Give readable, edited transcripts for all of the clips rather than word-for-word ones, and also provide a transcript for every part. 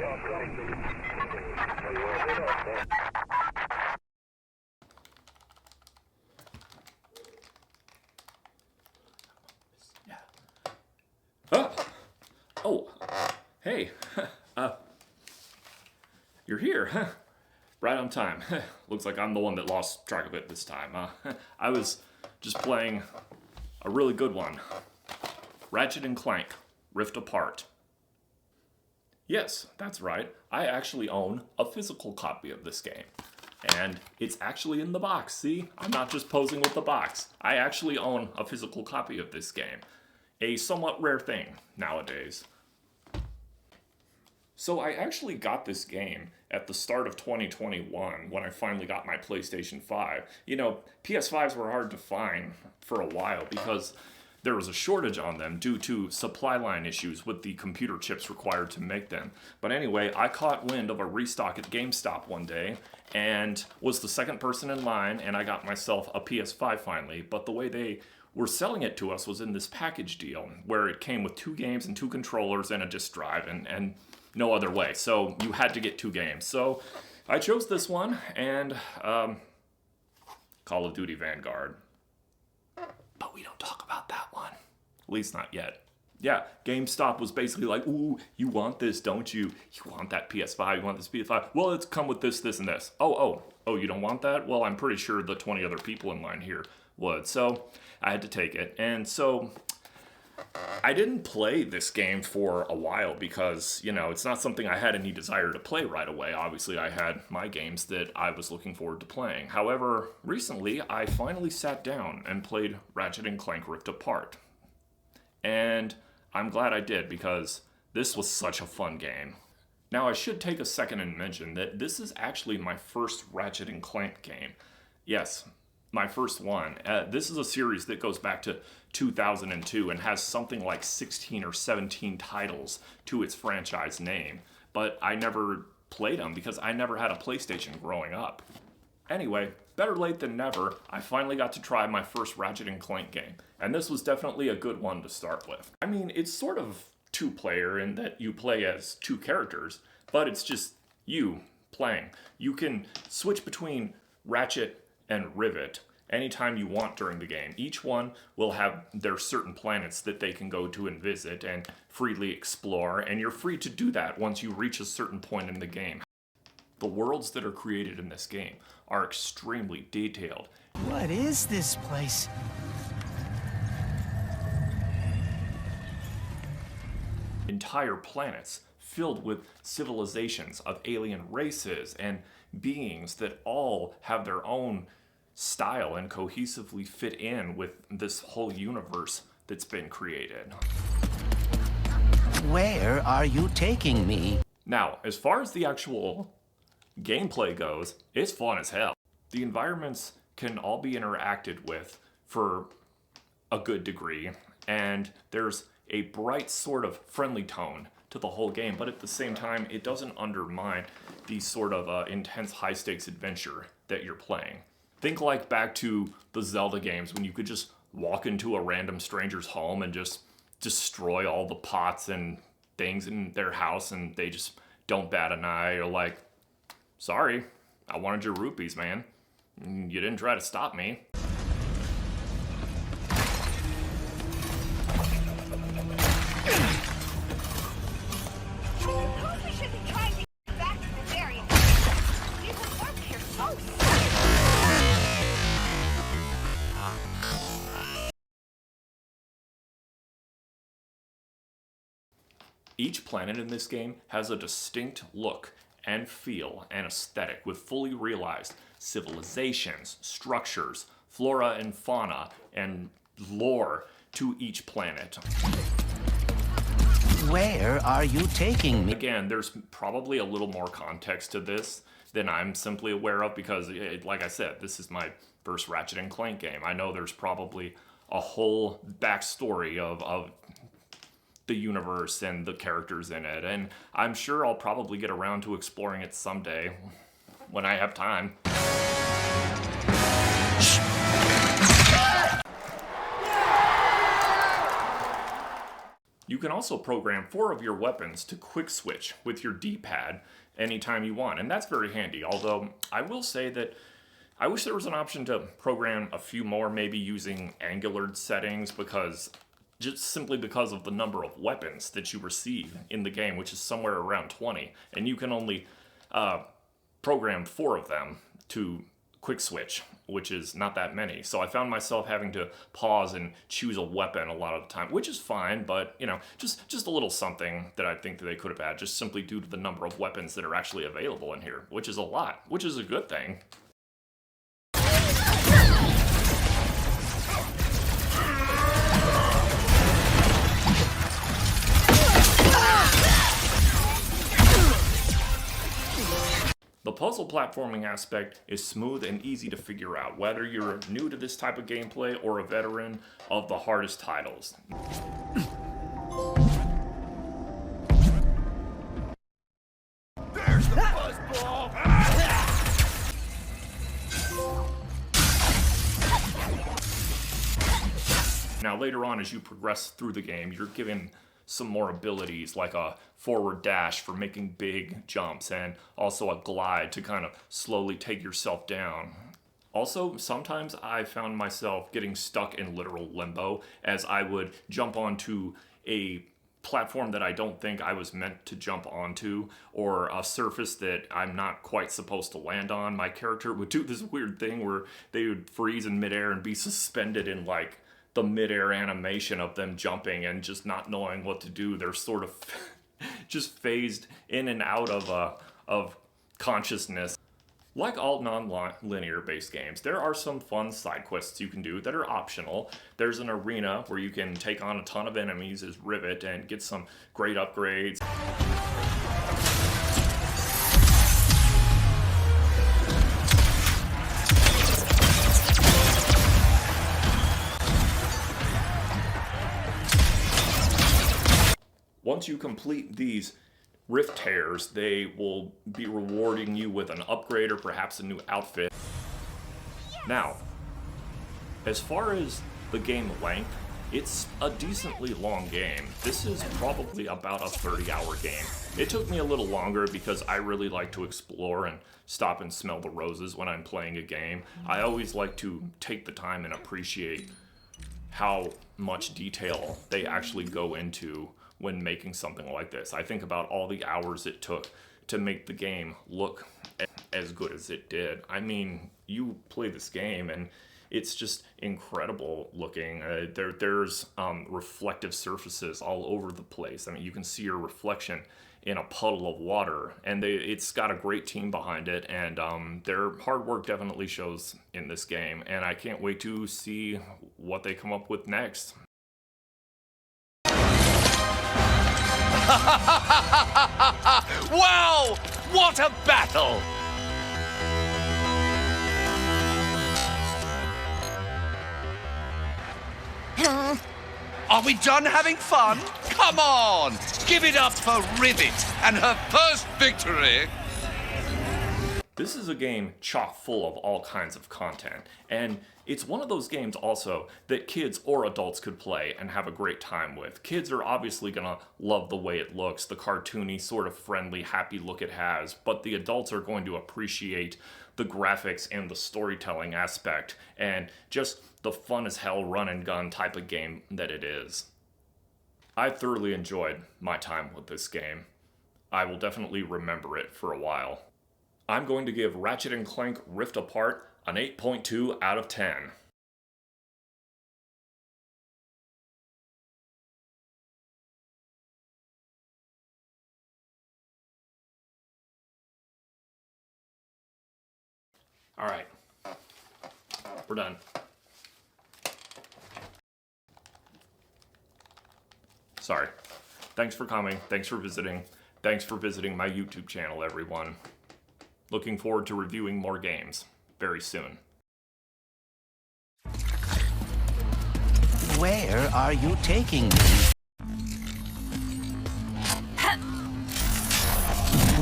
Oh, hey, you're here, huh? Right on time. Looks like I'm the one that lost track of it this time. I was just playing a really good one. Ratchet and Clank, Rift Apart. Yes, that's right. I actually own a physical copy of this game. And it's actually in the box, see? I'm not just posing with the box. I actually own a physical copy of this game. A somewhat rare thing nowadays. So I actually got this game at the start of 2021 when I finally got my PlayStation 5. You know, PS5s were hard to find for a while because there was a shortage on them due to supply line issues with the computer chips required to make them. But anyway, I caught wind of a restock at GameStop one day and was the second person in line, and I got myself a PS5 finally. But the way they were selling it to us was in this package deal where it came with 2 games and 2 controllers and a disc drive and no other way. So you had to get 2 games. So I chose this one and Call of Duty Vanguard. But we don't talk about that one. At least not yet. Yeah, GameStop was basically like, ooh, you want this, don't you? You want that PS5, you want this PS5? Well, it's come with this, this, and this. Oh, you don't want that? Well, I'm pretty sure the 20 other people in line here would. So I had to take it. And so I didn't play this game for a while because, you know, it's not something I had any desire to play right away. Obviously, I had my games that I was looking forward to playing. However, recently, I finally sat down and played Ratchet and Clank Rift Apart. And I'm glad I did because this was such a fun game. Now, I should take a second and mention that this is actually my first Ratchet and Clank game. Yes, my first one. This is a series that goes back to 2002 and has something like 16 or 17 titles to its franchise name. But I never played them because I never had a PlayStation growing up. Anyway, better late than never, I finally got to try my first Ratchet and Clank game. And this was definitely a good one to start with. I mean, it's sort of 2-player in that you play as 2 characters, but it's just you playing. You can switch between Ratchet and Rivet anytime you want during the game. Each one will have their certain planets that they can go to and visit and freely explore, and you're free to do that once you reach a certain point in the game. The worlds that are created in this game are extremely detailed. What is this place? Entire planets filled with civilizations of alien races and beings that all have their own style and cohesively fit in with this whole universe that's been created. Where are you taking me? Now, as far as the actual gameplay goes, it's fun as hell. The environments can all be interacted with for a good degree, and there's a bright sort of friendly tone to the whole game, but at the same time, it doesn't undermine the sort of intense high-stakes adventure that you're playing. Think like back to the Zelda games when you could just walk into a random stranger's home and just destroy all the pots and things in their house and they just don't bat an eye. You're like, sorry, I wanted your rupees, man. You didn't try to stop me. Each planet in this game has a distinct look and feel and aesthetic with fully realized civilizations, structures, flora and fauna, and lore to each planet. Where are you taking me? Again, there's probably a little more context to this than I'm simply aware of because, like I said, this is my first Ratchet and Clank game. I know there's probably a whole backstory of the universe and the characters in it, and I'm sure I'll probably get around to exploring it someday when I have time. You can also program 4 of your weapons to quick switch with your D-pad anytime you want, and that's very handy. Although I will say that I wish there was an option to program a few more, maybe using angular settings, because just simply because of the number of weapons that you receive in the game, which is somewhere around 20, and you can only program 4 of them to quick switch, which is not that many. So I found myself having to pause and choose a weapon a lot of the time, which is fine, but you know, just a little something that I think that they could have had, just simply due to the number of weapons that are actually available in here, which is a lot, which is a good thing. The puzzle platforming aspect is smooth and easy to figure out, whether you're new to this type of gameplay or a veteran of the hardest titles. There's the fuzzball! Now later on, as you progress through the game, you're given some more abilities like a forward dash for making big jumps and also a glide to kind of slowly take yourself down. Also, sometimes I found myself getting stuck in literal limbo as I would jump onto a platform that I don't think I was meant to jump onto, or a surface that I'm not quite supposed to land on. My character would do this weird thing where they would freeze in midair and be suspended in like the midair animation of them jumping and just not knowing what to do. They're sort of just phased in and out of consciousness. Like all non-linear based games, there are some fun side quests you can do that are optional. There's an arena where you can take on a ton of enemies as Rivet and get some great upgrades. Once you complete these rift tears, they will be rewarding you with an upgrade or perhaps a new outfit. Now, as far as the game length, it's a decently long game. This is probably about a 30-hour game. It took me a little longer because I really like to explore and stop and smell the roses when I'm playing a game. I always like to take the time and appreciate how much detail they actually go into when making something like this. I think about all the hours it took to make the game look as good as it did. I mean, you play this game and it's just incredible looking. There's reflective surfaces all over the place. I mean, you can see your reflection in a puddle of water, and it's got a great team behind it, and their hard work definitely shows in this game, and I can't wait to see what they come up with next. Wow! What a battle! Are we done having fun? Come on! Give it up for Rivet and her first victory! This is a game chock full of all kinds of content, and it's one of those games also that kids or adults could play and have a great time with. Kids are obviously gonna love the way it looks, the cartoony, sort of friendly, happy look it has, but the adults are going to appreciate the graphics and the storytelling aspect, and just the fun as hell run and gun type of game that it is. I thoroughly enjoyed my time with this game. I will definitely remember it for a while. I'm going to give Ratchet and Clank Rift Apart an 8.2 out of 10. All right, we're done. Sorry. Thanks for coming. Thanks for visiting. Thanks for visiting my YouTube channel, everyone. Looking forward to reviewing more games very soon. Where are you taking me?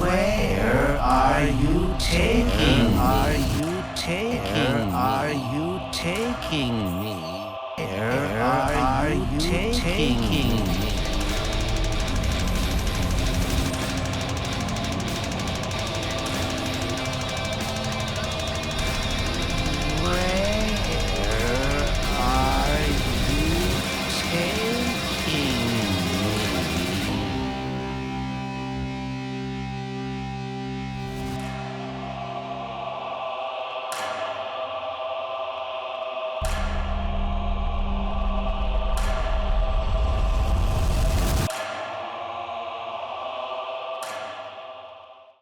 Where are you taking me? Are you taking me? Where are you taking me?